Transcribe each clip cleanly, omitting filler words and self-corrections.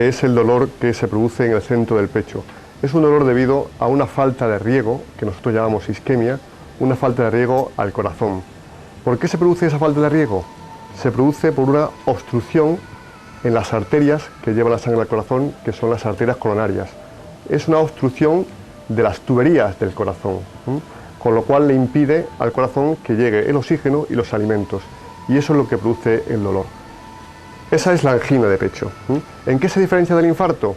Es el dolor que se produce en el centro del pecho. Es un dolor debido a una falta de riego, que nosotros llamamos isquemia, una falta de riego al corazón. ¿Por qué se produce esa falta de riego? Se produce por una obstrucción en las arterias que llevan la sangre al corazón, que son las arterias coronarias. Es una obstrucción de las tuberías del corazón, con lo cual le impide al corazón que llegue el oxígeno y los alimentos. Y eso es lo que produce el dolor. Esa es la angina de pecho. ¿En qué se diferencia del infarto?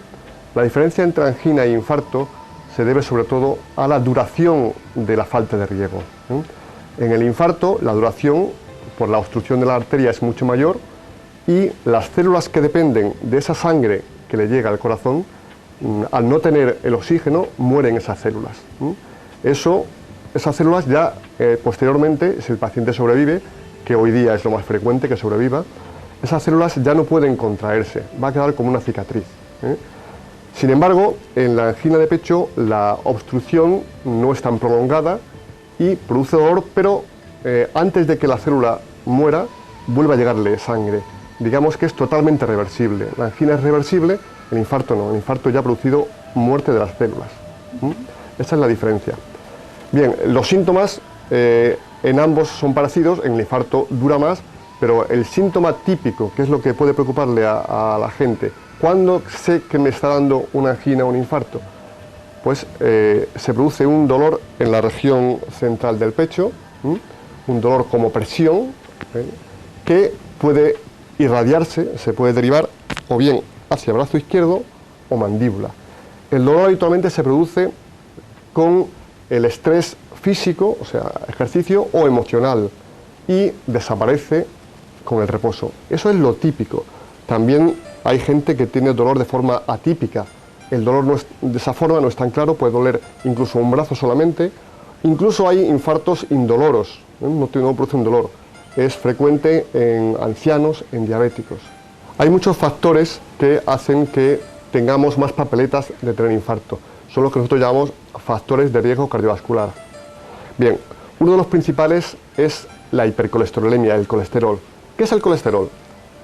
La diferencia entre angina e infarto se debe sobre todo a la duración de la falta de riego. En el infarto, la duración por la obstrucción de la arteria es mucho mayor y las células que dependen de esa sangre que le llega al corazón, al no tener el oxígeno, mueren esas células. Esas células ya posteriormente, si el paciente sobrevive, que hoy día es lo más frecuente que sobreviva, esas células ya no pueden contraerse, va a quedar como una cicatriz. Sin embargo, en la angina de pecho la obstrucción no es tan prolongada y produce dolor, pero antes de que la célula muera, vuelve a llegarle sangre. Digamos que es totalmente reversible. La angina es reversible, el infarto no. El infarto ya ha producido muerte de las células. Esa es la diferencia. Bien, los síntomas en ambos son parecidos, en el infarto dura más, pero el síntoma típico, que es lo que puede preocuparle a la gente, ¿cuándo sé que me está dando una angina o un infarto? Pues se produce un dolor en la región central del pecho, un dolor como presión, que puede irradiarse, se puede derivar o bien hacia el brazo izquierdo o mandíbula. El dolor habitualmente se produce con el estrés físico, o sea, ejercicio, o emocional, y desaparece con el reposo. Eso es lo típico. También hay gente que tiene dolor de forma atípica. El dolor no es, de esa forma no es tan claro, puede doler incluso un brazo solamente. Incluso hay infartos indoloros, no produce un dolor. Es frecuente en ancianos, en diabéticos. Hay muchos factores que hacen que tengamos más papeletas de tener infarto. Son los que nosotros llamamos factores de riesgo cardiovascular. Bien, uno de los principales es la hipercolesterolemia, el colesterol. ¿Qué es el colesterol?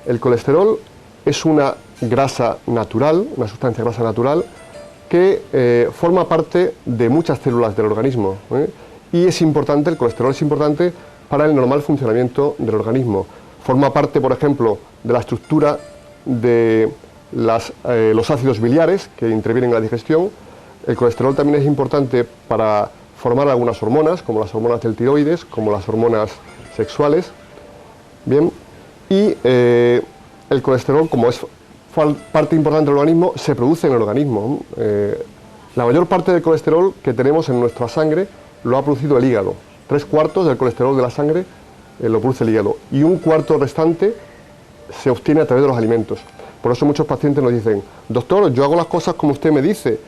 El colesterol es una grasa natural, una sustancia grasa natural, que forma parte de muchas células del organismo. Y es importante, el colesterol es importante para el normal funcionamiento del organismo. Forma parte, por ejemplo, de la estructura de los ácidos biliares que intervienen en la digestión. El colesterol también es importante para formar algunas hormonas, como las hormonas del tiroides, como las hormonas sexuales. Bien, y el colesterol, como es parte importante del organismo, se produce en el organismo. La mayor parte del colesterol que tenemos en nuestra sangre lo ha producido el hígado. 3/4 del colesterol de la sangre lo produce el hígado y 1/4 restante se obtiene a través de los alimentos. Por eso muchos pacientes nos dicen: doctor, yo hago las cosas como usted me dice,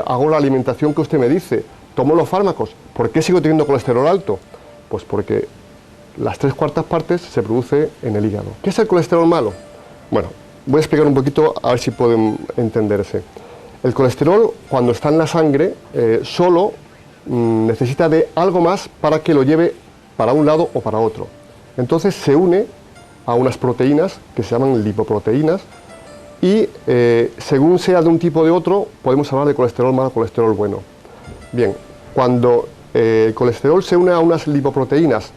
hago la alimentación que usted me dice, tomo los fármacos, ¿por qué sigo teniendo colesterol alto? Pues porque las 3/4 partes se produce en el hígado. ¿Qué es el colesterol malo? Bueno, voy a explicar un poquito a ver si pueden entenderse. El colesterol, cuando está en la sangre, solo necesita de algo más para que lo lleve para un lado o para otro. Entonces se une a unas proteínas que se llaman lipoproteínas y según sea de un tipo o de otro, podemos hablar de colesterol malo o colesterol bueno. Bien, cuando el colesterol se une a unas lipoproteínas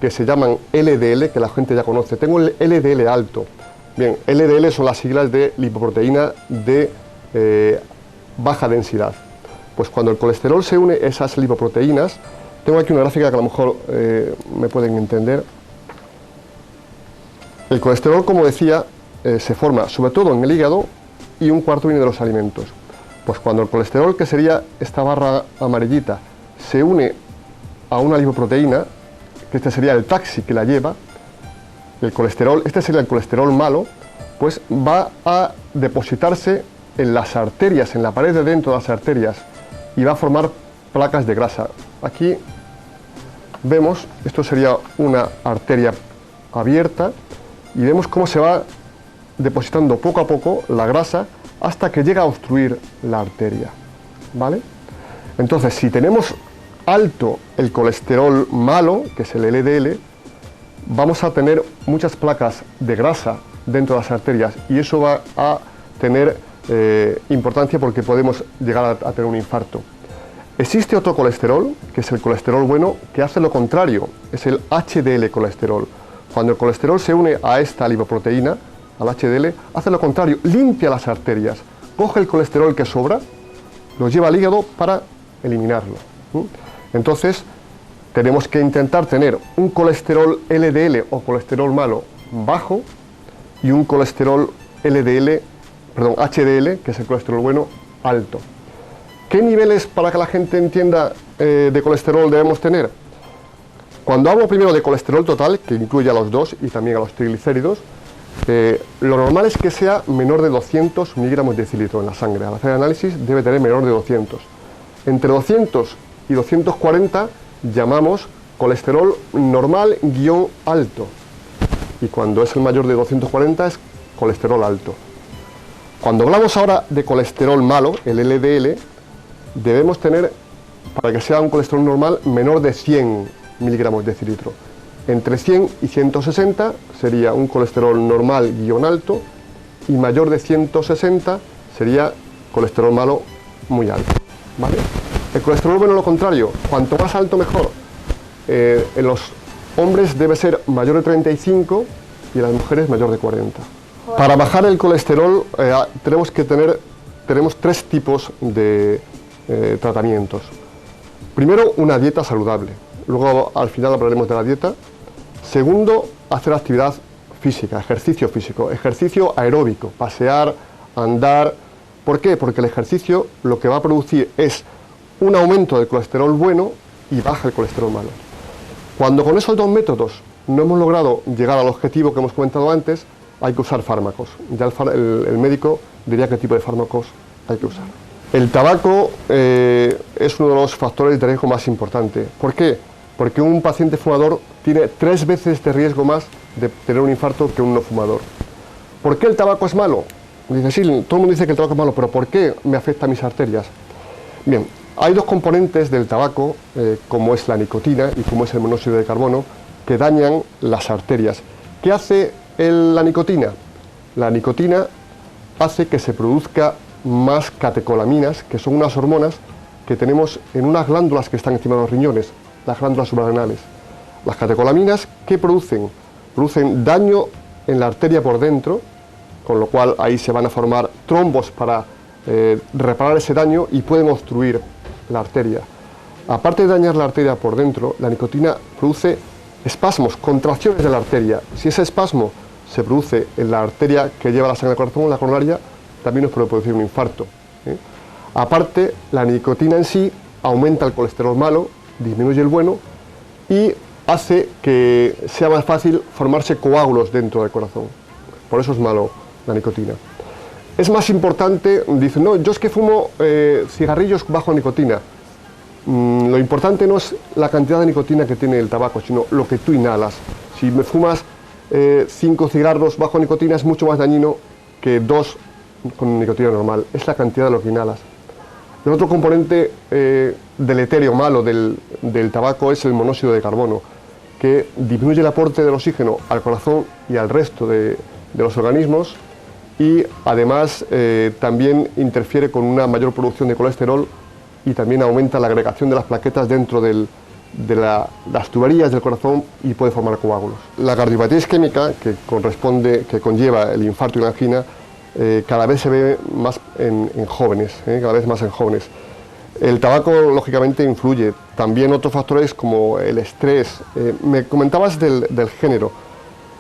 que se llaman LDL, que la gente ya conoce, tengo el LDL alto. Bien, LDL son las siglas de lipoproteína de baja densidad. Pues cuando el colesterol se une a esas lipoproteínas, tengo aquí una gráfica que a lo mejor me pueden entender. El colesterol, como decía, se forma sobre todo en el hígado y 1/4 viene de los alimentos. Pues cuando el colesterol, que sería esta barra amarillita, se une a una lipoproteína, que este sería el taxi que la lleva, el colesterol, este sería el colesterol malo, pues va a depositarse en las arterias, en la pared de dentro de las arterias, y va a formar placas de grasa. Aquí vemos, esto sería una arteria abierta, y vemos cómo se va depositando poco a poco la grasa hasta que llega a obstruir la arteria, ¿vale? Entonces, si tenemos alto el colesterol malo, que es el LDL, vamos a tener muchas placas de grasa dentro de las arterias y eso va a tener importancia porque podemos llegar a tener un infarto. Existe otro colesterol, que es el colesterol bueno, que hace lo contrario, es el HDL colesterol. Cuando el colesterol se une a esta lipoproteína, al HDL, hace lo contrario, limpia las arterias, coge el colesterol que sobra, lo lleva al hígado para eliminarlo. Entonces, tenemos que intentar tener un colesterol LDL o colesterol malo bajo y un colesterol HDL, que es el colesterol bueno, alto. ¿Qué niveles, para que la gente entienda, de colesterol debemos tener? Cuando hablo primero de colesterol total, que incluye a los dos y también a los triglicéridos, lo normal es que sea menor de 200 miligramos de decilitro en la sangre. Al hacer el análisis debe tener menor de 200. Entre 200 y 240 llamamos colesterol normal-alto. Y cuando es el mayor de 240 es colesterol alto. Cuando hablamos ahora de colesterol malo, el LDL, debemos tener, para que sea un colesterol normal, menor de 100 miligramos de decilitro. Entre 100 y 160 sería un colesterol normal-alto y mayor de 160 sería colesterol malo muy alto. ¿Vale? El colesterol bueno, lo contrario, cuanto más alto mejor. En los hombres debe ser mayor de 35 y en las mujeres mayor de 40. Para bajar el colesterol tenemos tres tipos de tratamientos. Primero, una dieta saludable. Luego, al final, hablaremos de la dieta. Segundo, hacer actividad física, ejercicio físico, ejercicio aeróbico, pasear, andar. ¿Por qué? Porque el ejercicio lo que va a producir es un aumento del colesterol bueno y baja el colesterol malo. Cuando con esos dos métodos no hemos logrado llegar al objetivo que hemos comentado antes, hay que usar fármacos. Ya el médico diría qué tipo de fármacos hay que usar. El tabaco es uno de los factores de riesgo más importantes. ¿Por qué? Porque un paciente fumador tiene 3 veces de riesgo más de tener un infarto que un no fumador. ¿Por qué el tabaco es malo? Dice, sí, todo el mundo dice que el tabaco es malo, pero ¿por qué me afecta a mis arterias? Bien, hay dos componentes del tabaco, como es la nicotina y como es el monóxido de carbono, que dañan las arterias. ¿Qué hace la nicotina? La nicotina hace que se produzca más catecolaminas, que son unas hormonas que tenemos en unas glándulas que están encima de los riñones, las glándulas suprarrenales. Las catecolaminas, ¿qué producen? Producen daño en la arteria por dentro, con lo cual ahí se van a formar trombos para reparar ese daño y pueden obstruir la arteria. Aparte de dañar la arteria por dentro, la nicotina produce espasmos, contracciones de la arteria. Si ese espasmo se produce en la arteria que lleva la sangre al corazón, la coronaria, también nos puede producir un infarto. Aparte, la nicotina en sí aumenta el colesterol malo, disminuye el bueno y hace que sea más fácil formarse coágulos dentro del corazón. Por eso es malo la nicotina. Es más importante, dicen, no, yo es que fumo cigarrillos bajo nicotina. Lo importante no es la cantidad de nicotina que tiene el tabaco, sino lo que tú inhalas. Si me fumas 5 cigarros bajo nicotina es mucho más dañino que 2 con nicotina normal. Es la cantidad de lo que inhalas. El otro componente deleterio malo del tabaco es el monóxido de carbono, que disminuye el aporte del oxígeno al corazón y al resto de los organismos y además también interfiere con una mayor producción de colesterol y también aumenta la agregación de las plaquetas dentro de las tuberías del corazón y puede formar coágulos. La cardiopatía isquémica, que conlleva el infarto y la angina, cada vez se ve más en jóvenes, cada vez más en jóvenes. El tabaco, lógicamente, influye. También otros factores como el estrés. Me comentabas del género,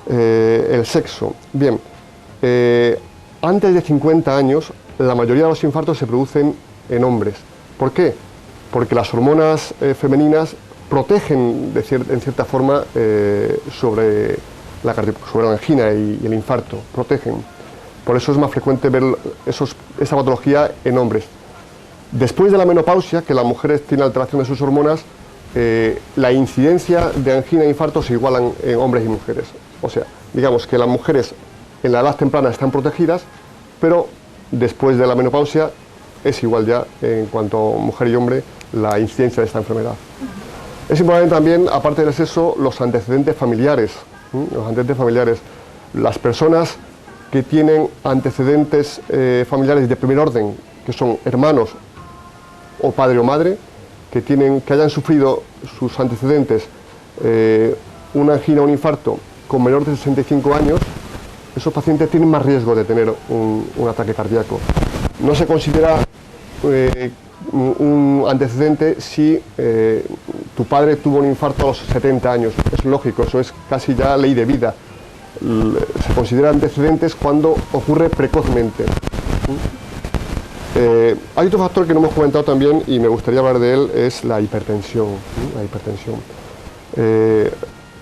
el sexo. Bien, antes de 50 años, la mayoría de los infartos se producen en hombres. ¿Por qué? Porque las hormonas femeninas protegen, en cierta forma, sobre la angina y el infarto, protegen. Por eso es más frecuente ver esa patología en hombres. Después de la menopausia, que las mujeres tienen alteración de sus hormonas, la incidencia de angina e infarto se igualan en hombres y mujeres. O sea, digamos que las mujeres en la edad temprana están protegidas, pero después de la menopausia es igual ya en cuanto a mujer y hombre la incidencia de esta enfermedad. Es importante también, aparte del sexo, los antecedentes familiares. Los antecedentes familiares. Las personas que tienen antecedentes familiares de primer orden, que son hermanos o padre o madre, que hayan sufrido sus antecedentes una angina o un infarto con menor de 65 años, esos pacientes tienen más riesgo de tener un ataque cardíaco. No se considera un antecedente si tu padre tuvo un infarto a los 70 años. Es lógico, eso es casi ya ley de vida. Se considera antecedentes cuando ocurre precozmente. Hay otro factor que no hemos comentado también y me gustaría hablar de él, es la hipertensión.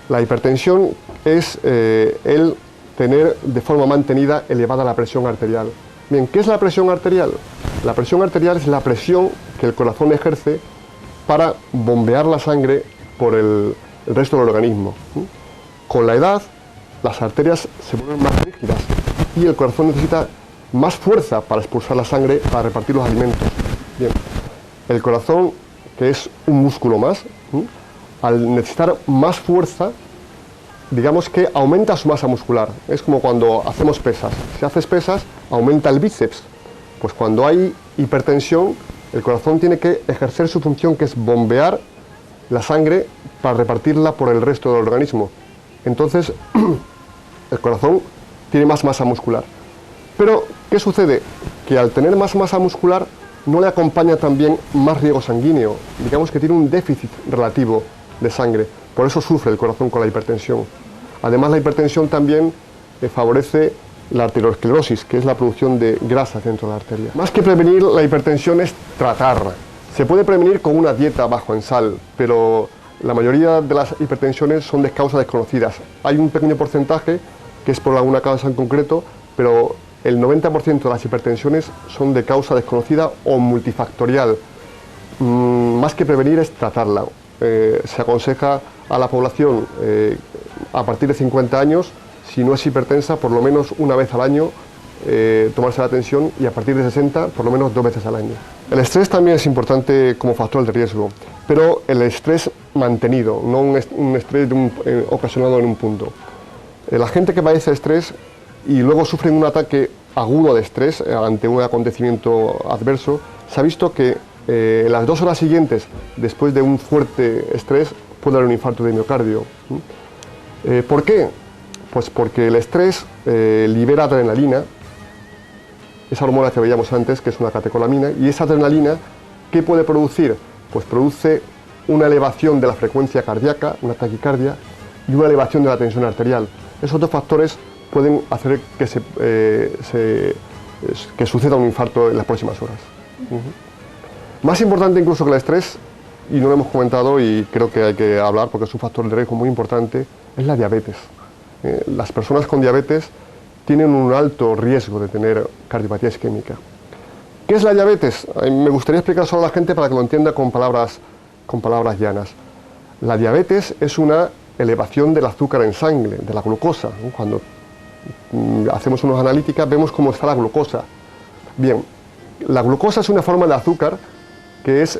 La hipertensión es el tener de forma mantenida elevada la presión arterial. Bien, ¿qué es la presión arterial? La presión arterial es la presión que el corazón ejerce para bombear la sangre por el resto del organismo. Con la edad, las arterias se vuelven más rígidas y el corazón necesita más fuerza para expulsar la sangre, para repartir los alimentos. Bien, el corazón, que es un músculo más, al necesitar más fuerza, digamos que aumenta su masa muscular. Es como cuando hacemos pesas. Si haces pesas, aumenta el bíceps. Pues cuando hay hipertensión, el corazón tiene que ejercer su función, que es bombear la sangre para repartirla por el resto del organismo. Entonces, el corazón tiene más masa muscular. Pero, ¿qué sucede? Que al tener más masa muscular, no le acompaña también más riego sanguíneo. Digamos que tiene un déficit relativo de sangre. Por eso sufre el corazón con la hipertensión. Además, la hipertensión también favorece la arteriosclerosis, que es la producción de grasa dentro de la arteria. Más que prevenir la hipertensión es tratarla. Se puede prevenir con una dieta bajo en sal, pero la mayoría de las hipertensiones son de causas desconocidas. Hay un pequeño porcentaje que es por alguna causa en concreto, pero el 90% de las hipertensiones son de causa desconocida o multifactorial. Más que prevenir es tratarla. Se aconseja a la población a partir de 50 años, si no es hipertensa, por lo menos una vez al año tomarse la tensión, y a partir de 60, por lo menos 2 veces al año. El estrés también es importante como factor de riesgo, pero el estrés mantenido, no un estrés ocasionado en un punto. La gente que padece estrés y luego sufre un ataque agudo de estrés ante un acontecimiento adverso, se ha visto que en las 2 horas siguientes, después de un fuerte estrés, puede haber un infarto de miocardio. ¿Por qué? Pues porque el estrés libera adrenalina, esa hormona que veíamos antes, que es una catecolamina, y esa adrenalina, ¿qué puede producir? Pues produce una elevación de la frecuencia cardíaca, una taquicardia, y una elevación de la tensión arterial. Esos dos factores pueden hacer que suceda un infarto en las próximas horas. Más importante incluso que el estrés, y no lo hemos comentado y creo que hay que hablar porque es un factor de riesgo muy importante, es la diabetes. Las personas con diabetes tienen un alto riesgo de tener cardiopatía isquémica. ¿Qué es la diabetes? Me gustaría explicar solo a la gente para que lo entienda con palabras llanas. La diabetes es una elevación del azúcar en sangre, de la glucosa. Cuando hacemos unas analíticas vemos cómo está la glucosa. Bien, la glucosa es una forma de azúcar que es,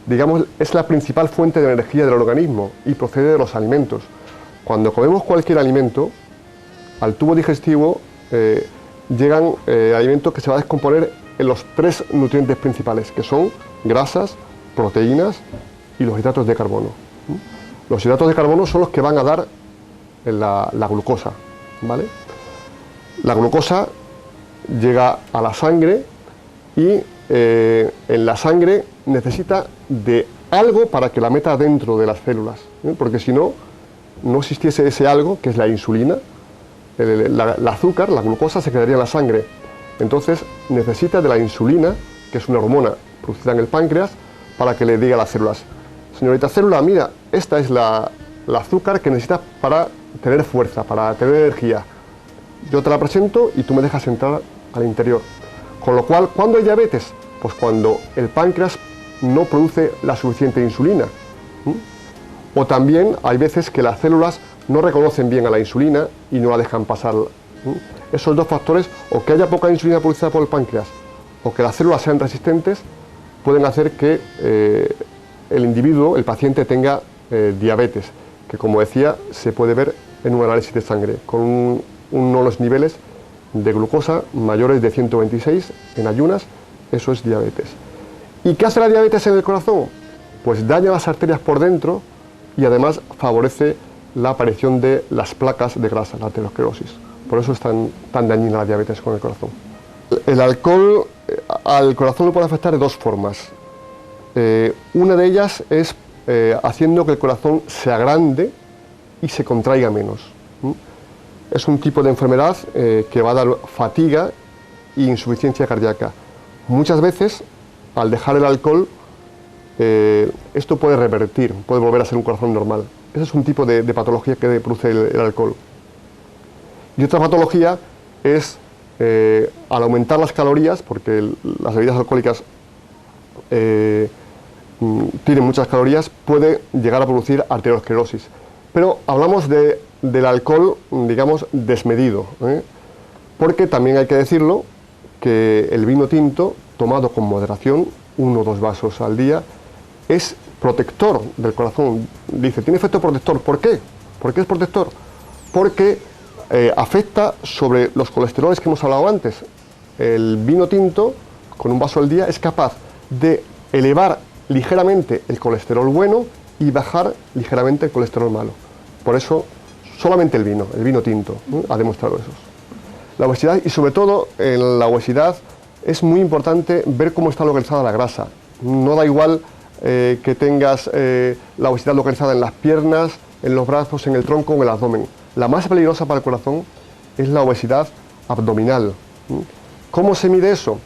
digamos, es la principal fuente de energía del organismo y procede de los alimentos. Cuando comemos cualquier alimento, al tubo digestivo llegan alimentos que se van a descomponer en los 3 nutrientes principales, que son grasas, proteínas y los hidratos de carbono. Los hidratos de carbono son los que van a dar la glucosa, ¿vale? La glucosa llega a la sangre y en la sangre necesita de algo para que la meta dentro de las células, porque si no, no existiese ese algo, que es la insulina, el azúcar, la glucosa, se quedaría en la sangre. Entonces necesita de la insulina, que es una hormona producida en el páncreas, para que le diga a las células: señorita célula, mira, esta es la azúcar que necesitas para tener fuerza, para tener energía. Yo te la presento y tú me dejas entrar al interior. Con lo cual, ¿cuándo hay diabetes? Pues cuando el páncreas no produce la suficiente insulina. O también hay veces que las células no reconocen bien a la insulina y no la dejan pasar. Esos dos factores, o que haya poca insulina producida por el páncreas, o que las células sean resistentes, pueden hacer que el individuo, el paciente, tenga diabetes, que, como decía, se puede ver en un análisis de sangre, con uno de los niveles de glucosa mayores de 126 en ayunas, eso es diabetes. ¿Y qué hace la diabetes en el corazón? Pues daña las arterias por dentro y además favorece la aparición de las placas de grasa, la aterosclerosis. Por eso es tan dañina la diabetes con el corazón. El alcohol al corazón lo puede afectar de dos formas. Una de ellas es haciendo que el corazón se agrande y se contraiga menos. Es un tipo de enfermedad que va a dar fatiga e insuficiencia cardíaca. Muchas veces, al dejar el alcohol, esto puede revertir, puede volver a ser un corazón normal. Ese es un tipo de patología que produce el alcohol. Y otra patología es, al aumentar las calorías, porque las bebidas alcohólicas tienen muchas calorías, puede llegar a producir arteriosclerosis. Pero hablamos del alcohol, digamos, desmedido, porque también hay que decirlo, que el vino tinto, tomado con moderación, 1 o 2 vasos al día, es protector del corazón. Dice, tiene efecto protector. ¿Por qué? ¿Por qué es protector? Porque afecta sobre los colesteroles que hemos hablado antes. El vino tinto, con un vaso al día, es capaz de elevar ligeramente el colesterol bueno y bajar ligeramente el colesterol malo. Por eso, solamente el vino tinto, ha demostrado eso. La obesidad, y sobre todo en la obesidad, es muy importante ver cómo está localizada la grasa. No da igual que tengas la obesidad localizada en las piernas, en los brazos, en el tronco o en el abdomen. La más peligrosa para el corazón es la obesidad abdominal. ¿Cómo se mide eso?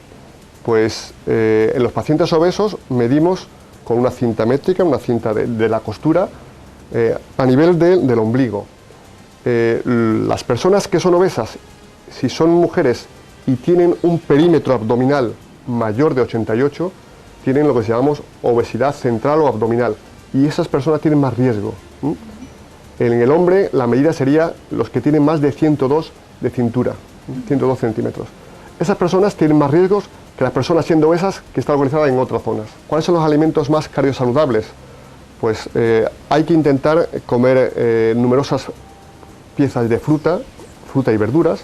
Pues en los pacientes obesos medimos con una cinta métrica, una cinta de la costura, a nivel del ombligo. Las personas que son obesas, si son mujeres y tienen un perímetro abdominal mayor de 88, tienen lo que llamamos obesidad central o abdominal, y esas personas tienen más riesgo. En el hombre la medida sería los que tienen más de 102 de cintura, 102 centímetros. Esas personas tienen más riesgos que las personas siendo obesas que están localizadas en otras zonas. ¿Cuáles son los alimentos más cardiosaludables? Pues hay que intentar comer numerosas piezas de fruta y verduras.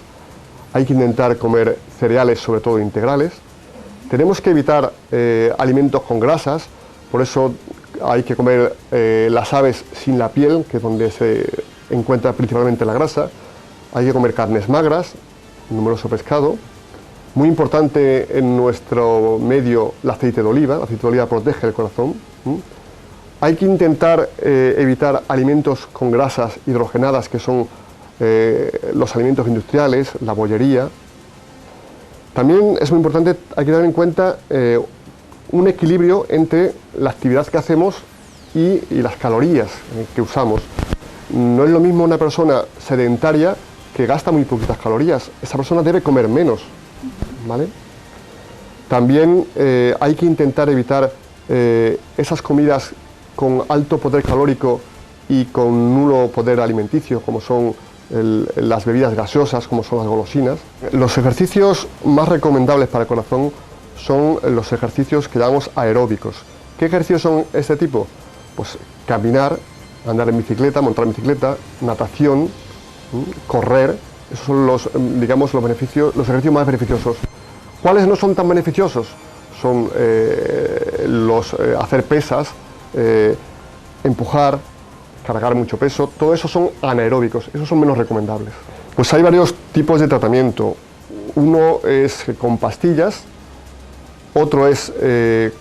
Hay que intentar comer cereales, sobre todo integrales. Tenemos que evitar alimentos con grasas, por eso hay que comer las aves sin la piel, que es donde se encuentra principalmente la grasa. Hay que comer carnes magras, numeroso pescado. Muy importante en nuestro medio el aceite de oliva. El aceite de oliva protege el corazón. Hay que intentar evitar alimentos con grasas hidrogenadas, que son los alimentos industriales, la bollería. También es muy importante, hay que tener en cuenta un equilibrio entre la actividad que hacemos y las calorías que usamos. No es lo mismo una persona sedentaria que gasta muy poquitas calorías. Esa persona debe comer menos, ¿vale? También hay que intentar evitar esas comidas con alto poder calórico y con nulo poder alimenticio, como son las bebidas gaseosas, como son las golosinas. Los ejercicios más recomendables para el corazón son los ejercicios que llamamos aeróbicos. ¿Qué ejercicios son este tipo? Pues caminar, andar en bicicleta, montar en bicicleta, natación, correr. Esos son los, digamos, los ejercicios más beneficiosos. ¿Cuáles no son tan beneficiosos? Son hacer pesas, empujar, cargar mucho peso. Todo eso son anaeróbicos, esos son menos recomendables. Pues hay varios tipos de tratamiento. Uno es con pastillas, otro es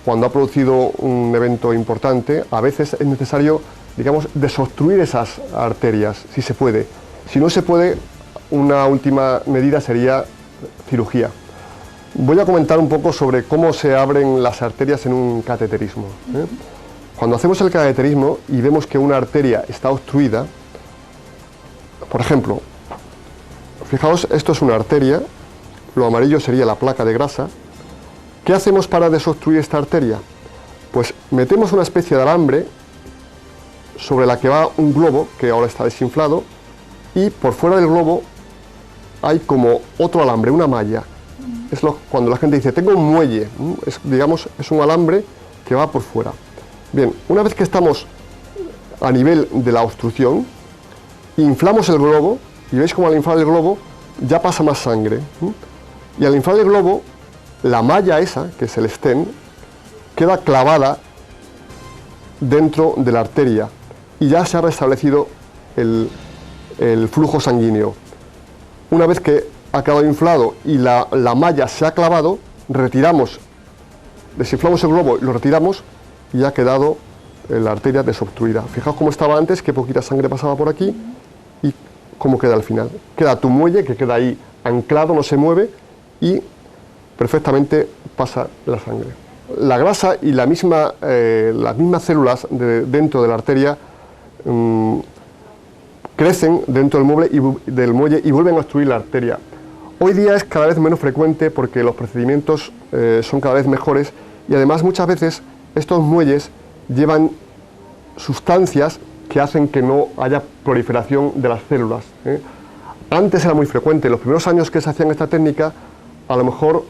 cuando ha producido un evento importante. A veces es necesario, digamos, desobstruir esas arterias, si se puede. Si no se puede, una última medida sería cirugía. Voy a comentar un poco sobre cómo se abren las arterias en un cateterismo. Cuando hacemos el cateterismo y vemos que una arteria está obstruida, por ejemplo, fijaos, esto es una arteria, lo amarillo sería la placa de grasa. ¿Qué hacemos para desobstruir esta arteria? Pues metemos una especie de alambre sobre la que va un globo, que ahora está desinflado, y por fuera del globo hay como otro alambre, una malla. Es cuando la gente dice, tengo un muelle, digamos, es un alambre que va por fuera. Bien, una vez que estamos a nivel de la obstrucción, inflamos el globo, y veis cómo al inflar el globo ya pasa más sangre. Y al inflar el globo, la malla esa, que es el stent, queda clavada dentro de la arteria y ya se ha restablecido el flujo sanguíneo. Una vez que ha quedado inflado y la malla se ha clavado, desinflamos el globo y lo retiramos y ha quedado la arteria desobstruida. Fijaos cómo estaba antes, qué poquita sangre pasaba por aquí y cómo queda al final. Queda tu muelle, que queda ahí anclado, no se mueve y perfectamente pasa la sangre. La grasa y las mismas células dentro de la arteria crecen dentro del muelle y vuelven a obstruir la arteria. Hoy día es cada vez menos frecuente porque los procedimientos son cada vez mejores y además muchas veces estos muelles llevan sustancias que hacen que no haya proliferación de las células. Antes era muy frecuente, en los primeros años que se hacían esta técnica, a lo mejor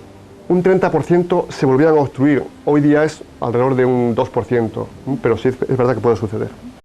un 30% se volvían a obstruir. Hoy día es alrededor de un 2%, pero sí es verdad que puede suceder.